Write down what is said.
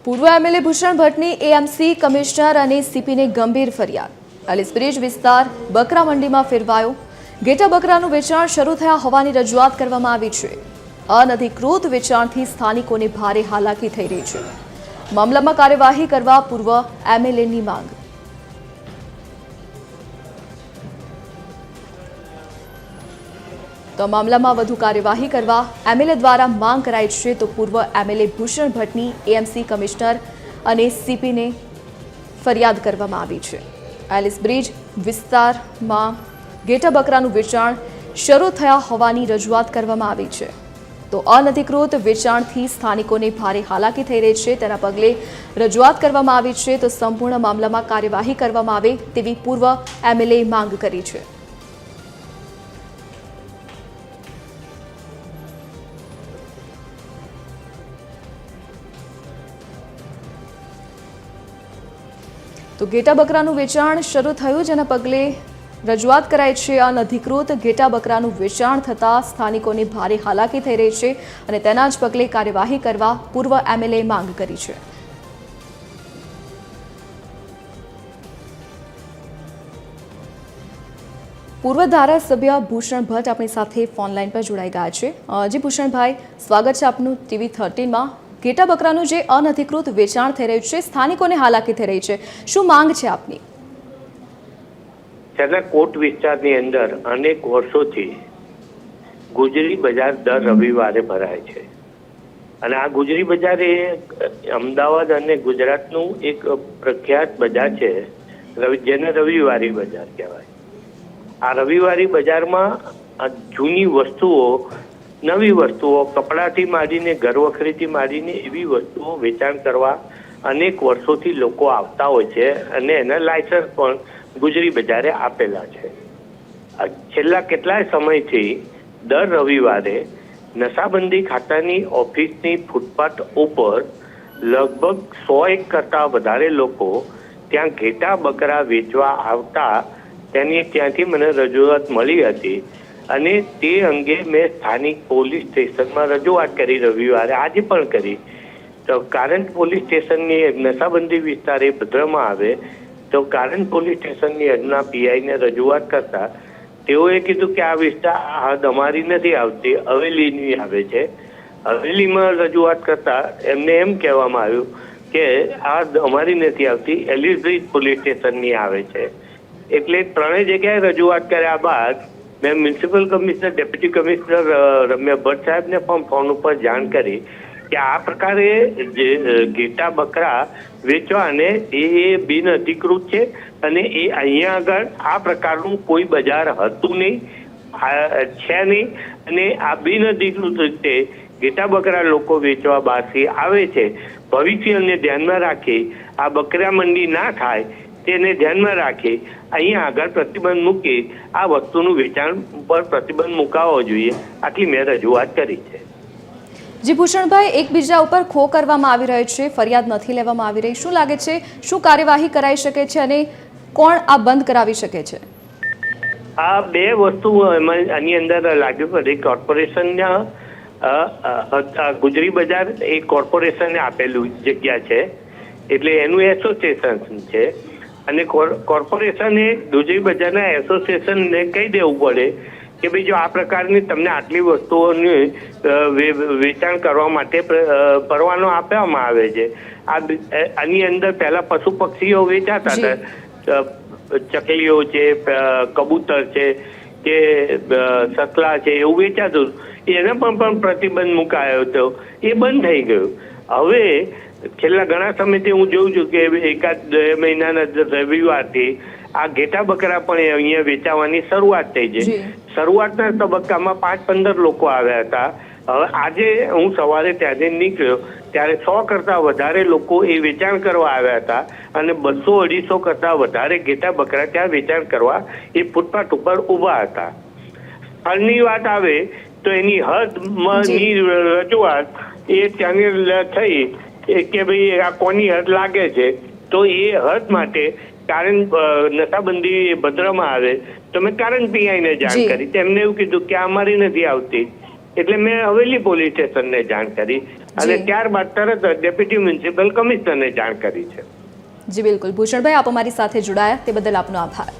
પૂર્વ એમએલએ ભૂષણ ભટ્ટની AMC commissioner અને સીપીને ગંભીર ફરિયાદ। એલિસ બ્રિજ વિસ્તાર બકરા મંડીમાં ફેરવાયો। ઘેટા બકરાનું વેચાણ શરૂ થયા હોવાની રજૂઆત કરવામાં આવી છે। અનધિકૃત વેચાણથી સ્થાનિકોને ભારે હાલાકી થઈ રહી છે। મામલામાં કાર્યવાહી કરવા પૂર્વ એમએલએની માંગ। તો મામલામાં વધુ કાર્યવાહી કરવા એમએલએ દ્વારા માંગ કરાઈ છે। તો પૂર્વ એમએલએ ભૂષણ ભટ્ટની એએમસી કમિશનર અને સીપીને ફરિયાદ કરવામાં આવી છે। એલિસ બ્રિજ વિસ્તારમાં ઘેટા બકરાનું વેચાણ શરૂ થયા હોવાની રજૂઆત કરવામાં આવી છે। તો અનધિકૃત વેચાણથી સ્થાનિકોને ભારે હાલાકી થઈ રહી છે, તેના પગલે રજૂઆત કરવામાં આવી છે। તો સંપૂર્ણ મામલામાં કાર્યવાહી કરવામાં આવે તેવી પૂર્વ એમએલએ માંગ કરી છે। તો ઘેટા બકરાનું વેચાણ શરૂ થયું, જેના પગલે રજૂઆત કરાઈ છે। અનધિકૃત ઘેટા બકરાનું વેચાણ થતાં સ્થાનિકોને ભારે હાલાકી થઈ રહી છે અને તેના જ પગલે કાર્યવાહી કરવા પૂર્વ એમએલએ માંગ કરી છે। પૂર્વ ધારાસભ્ય ભૂષણ ભટ્ટ આપણી સાથે ફોનલાઈન પર જોડાઈ ગયા છે। જી ભૂષણભાઈ, સ્વાગત છે આપનું TV 13માં। ઘેટા બકરાનું જે અનધિકૃત વેચાણ થઈ રહ્યું છે, સ્થાનિકોને હાલાકી થઈ રહી છે, શું માંગ છે આપની? કોટ વિસ્તારની અંદર અનેક વર્ષોથી ગુજરી બજાર દર રવિવારે ભરાય છે અને આ ગુજરી બજાર એ અમદાવાદ અને ગુજરાતનું એક પ્રખ્યાત બજાર છે, જેને રવિવારી બજાર કહેવાય। આ રવિવારી બજારમાં જૂની વસ્તુઓ, નવી વસ્તુઓ, કપડાથી માંડીને ઘર વખરીથી માંડીને એવી વસ્તુઓ વેચાણ કરવા અનેક વર્ષોથી લોકો આવતા હોય છે અને એના લાયસન્સ પણ ગુજરી બજારે આપેલા છે। છેલ્લા કેટલાય સમયથી દર રવિવારે નશાબંધી ખાતાની ઓફિસની ફૂટપાથ ઉપર લગભગ 100 કરતાં વધારે લોકો ત્યાં ઘેટા બકરા વેચવા આવતા ત્યાંથી મને રજૂઆત મળી હતી અને તે અંગે મેં સ્થાનિક પોલીસ સ્ટેશનમાં રજૂઆત કરી રવિવારે, આજે પણ કરી। તો કારંજ પોલીસ સ્ટેશનની નશાબંધી વિસ્તાર એ ભદ્રમાં આવે તો કારંજ પોલીસ સ્ટેશનની હદના પીઆઈને રજૂઆત કરતા તેઓએ કીધું કે આ વિસ્તાર હદ અમારી નથી આવતી, હવેલીની આવે છે। હવેલીમાં રજૂઆત કરતા એમને એમ કહેવામાં આવ્યું કે આ અમારી નથી આવતી, એલિસ બ્રિજ પોલીસ સ્ટેશનની આવે છે। એટલે ત્રણેય જગ્યાએ રજૂઆત કર્યા બાદ મેં મ્યુનિસિપલ કમિશનર, ડેપ્યુટી કમિશનર રમ્યા ભટ્ટ સાહેબને પણ ફોન ઉપર જાણ કરી કે આ પ્રકારે જે ઘેટા બકરા વેચવા અને એ બિન અધિકૃત છે અને એ અહીંયા આગળ આ પ્રકારનું કોઈ બજાર હતું નહીં, છે નહીં અને આ બિન અધિકૃત રીતે ઘેટા બકરા લોકો વેચવા બહારથી આવે છે। ભવિષ્યને ધ્યાનમાં રાખી આ બકરા મંડી ના થાય તેને ધ્યાનમાં રાખી અહીંયા આગળ પ્રતિબંધ મૂકી આ વસ્તુનું વેચાણ પર પ્રતિબંધ મુકાવવો જોઈએ, આટલી મેં રજૂઆત કરી છે। જી ભૂષણભાઈ, એકબીજા ઉપર ખો કરવામાં આવી રહ્યો છે, ફરિયાદ નથી લેવામાં આવી રહી, શું લાગે છે શું કાર્યવાહી કરાઈ શકે છે અને કોણ આ બંધ કરાવી શકે છે? આ બે વસ્તુ આની અંદર લાગ્યું પડે। કોર્પોરેશનના ગુજરી બજાર એ કોર્પોરેશને આપેલું જગ્યા છે, એટલે એનું એસોસિએશન છે અને કોર્પોરેશને ગુજરી બજારના એસોસિએશનને કહી દેવું પડે કે ભાઈ જો આ પ્રકારની તમને આટલી વસ્તુઓનું વેચાણ કરવા માટે પરવાનો આપવામાં આવે છે। આની અંદર પહેલા પશુ પક્ષીઓ વેચાતા હતા, ચકલીઓ છે, કબૂતર છે કે સસલા છે, એવું વેચાતું, એને પણ પ્રતિબંધ મુકાયો હતો, એ બંધ થઈ ગયું। હવે છેલ્લા ઘણા સમયથી હું જોઉં છું કે એકાદ 2 મહિનાના રવિવારથી આ ઘેટા બકરા પણ અહીંયા વેચાવાની શરૂઆત થઈ છે। શરૂઆતના તબક્કામાં 5-15 લોકો આવ્યા હતા। હવે આજે હું સવારે ત્યાંથી નીકળ્યો ત્યારે 100 કરતાં વધારે લોકો એ વેચાણ કરવા આવ્યા હતા અને 200-250 કરતાં વધારે ઘેટા બકરા ત્યાં વેચાણ કરવા એ ફૂટપાથ ઉપર ઊભા હતા। સ્થળની વાત આવે તો એની હદની રજૂઆત એ ત્યાંની થઈ કે ભાઈ આ કોની હદ લાગે છે, તો એ હદ માટે કારણ નશાબંધી ભદ્રમાં આવે તો મેં કારણ પીઆઈને જાણ કરી, તેમને એવું કીધું કે અમારી નથી આવતી, એટલે મેં હવેલી પોલીસ સ્ટેશનને જાણ કરી અને જી. ત્યારબાદ તરત જ ડેપ્યુટી મ્યુનિસિપલ કમિશનરને જાણ કરી છે. જી બિલકુલ. ભૂષણભાઈ, આપ અમારી સાથે જોડાયા તે બદલ આપનો આભાર.